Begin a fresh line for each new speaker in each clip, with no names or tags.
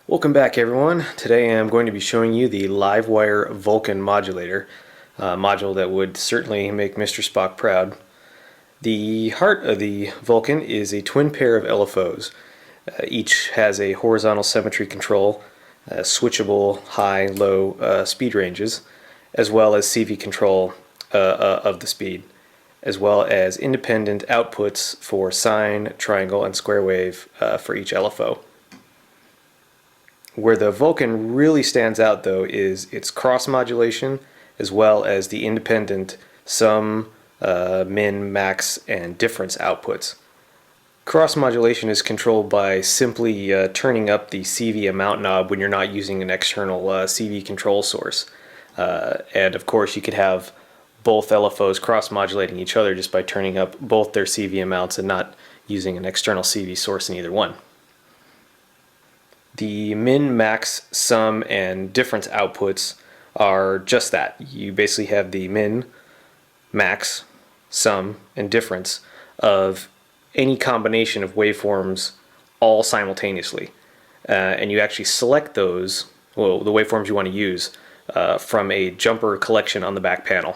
Welcome back, everyone. Today I'm going to be showing you the Livewire Vulcan Modulator, a module that would certainly make Mr. Spock proud. The heart of the Vulcan is a twin pair of LFOs. Each has a horizontal symmetry control, switchable high-low speed ranges, as well as CV control of the speed, as well as independent outputs for sine, triangle, and square wave for each LFO. Where the Vulcan really stands out, though, is its cross modulation as well as the independent sum, min, max, and difference outputs. Cross modulation is controlled by simply turning up the CV amount knob when you're not using an external CV control source. And of course, you could have both LFOs cross modulating each other just by turning up both their CV amounts and not using an external CV source in either one. The min, max, sum, and difference outputs are just that. You basically have the min, max, sum, and difference of any combination of waveforms all simultaneously. And you actually select those, well, the waveforms you want to use, from a jumper collection on the back panel.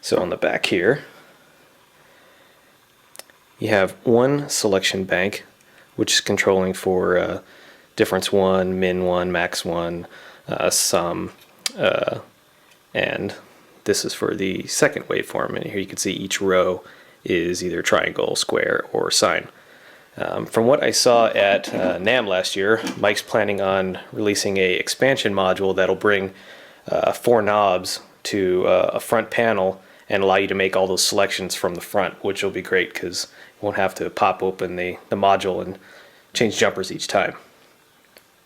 So on the back here, you have one selection bank, which is controlling for difference 1, min 1, max 1, sum, and this is for the second waveform. And here you can see each row is either triangle, square, or sine. From what I saw at NAMM last year, Mike's planning on releasing a expansion module that'll bring 4 knobs to a front panel and allow you to make all those selections from the front, which will be great because you won't have to pop open the module and change jumpers each time.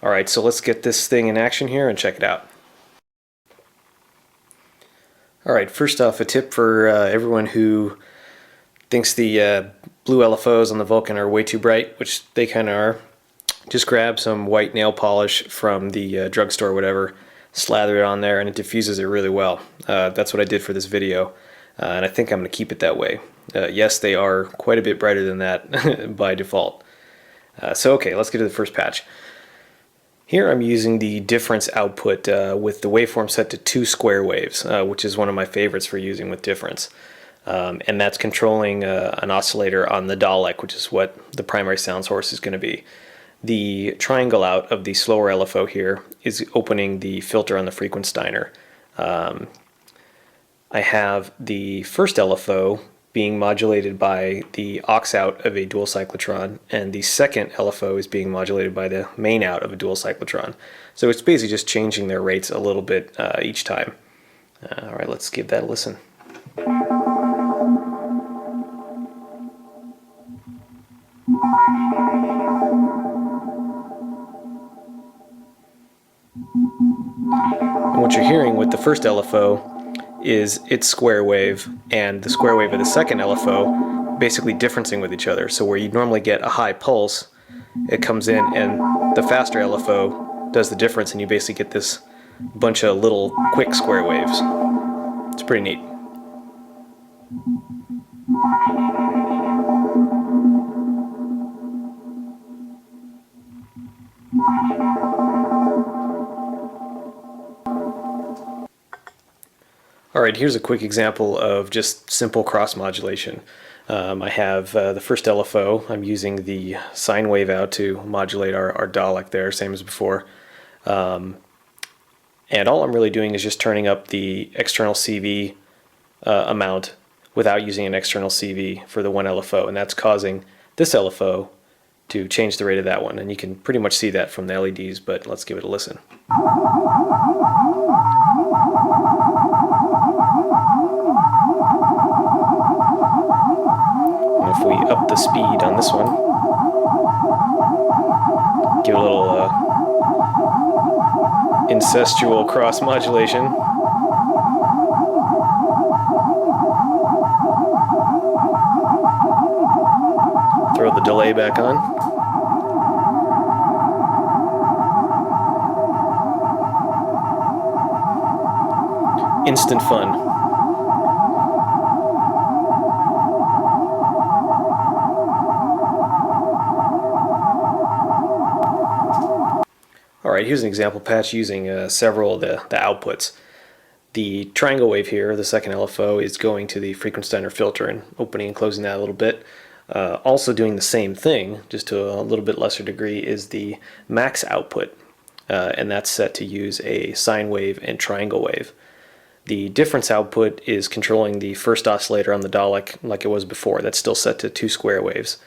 Alright, so let's get this thing in action here and check it out. Alright, first off, a tip for everyone who thinks the blue LFOs on the Vulcan are way too bright, which they kind of are. Just grab some white nail polish from the drugstore or whatever, slather it on there, and it diffuses it really well. That's what I did for this video. And I think I'm going to keep it that way. Yes, they are quite a bit brighter than that by default. So okay, let's get to the first patch. Here I'm using the difference output with the waveform set to 2 square waves, which is one of my favorites for using with difference. And that's controlling an oscillator on the Dalek, which is what the primary sound source is going to be. The triangle out of the slower LFO here is opening the filter on the Frequensteiner. I have the first LFO being modulated by the aux out of a dual cyclotron, and the second LFO is being modulated by the main out of a dual cyclotron. So it's basically just changing their rates a little bit each time. Alright, let's give that a listen. And what you're hearing with the first LFO is its square wave and the square wave of the second LFO basically differencing with each other. So where you normally get a high pulse, it comes in and the faster LFO does the difference, and you basically get this bunch of little quick square waves. It's pretty neat. Alright, here's a quick example of just simple cross modulation. I have the first LFO. I'm using the sine wave out to modulate our Dalek there, same as before. And all I'm really doing is just turning up the external CV amount without using an external CV for the one LFO, and that's causing this LFO to change the rate of that one. And you can pretty much see that from the LEDs, but let's give it a listen. And if we up the speed on this one, give it a little incestual cross modulation. Throw the delay back on. Instant fun. Alright, here's an example patch using several of the outputs. The triangle wave here, the second LFO, is going to the Frequensteiner filter and opening and closing that a little bit. Also doing the same thing, just to a little bit lesser degree, is the max output, and that's set to use a sine wave and triangle wave. The difference output is controlling the first oscillator on the Dalek like it was before. That's still set to 2 square waves.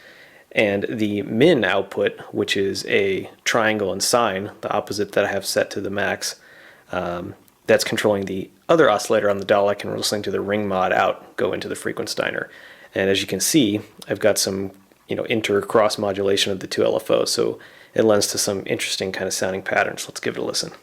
And the min output, which is a triangle and sine, the opposite that I have set to the max, that's controlling the other oscillator on the Dalek, and we're listening to the ring mod out go into the Frequensteiner. And as you can see, I've got some inter-cross modulation of the two LFOs, so it lends to some interesting kind of sounding patterns. Let's give it a listen.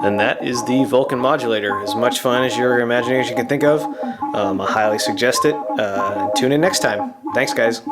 And that is the Vulcan Modulator. As much fun as your imagination can think of. I highly suggest it. Tune in next time. Thanks, guys.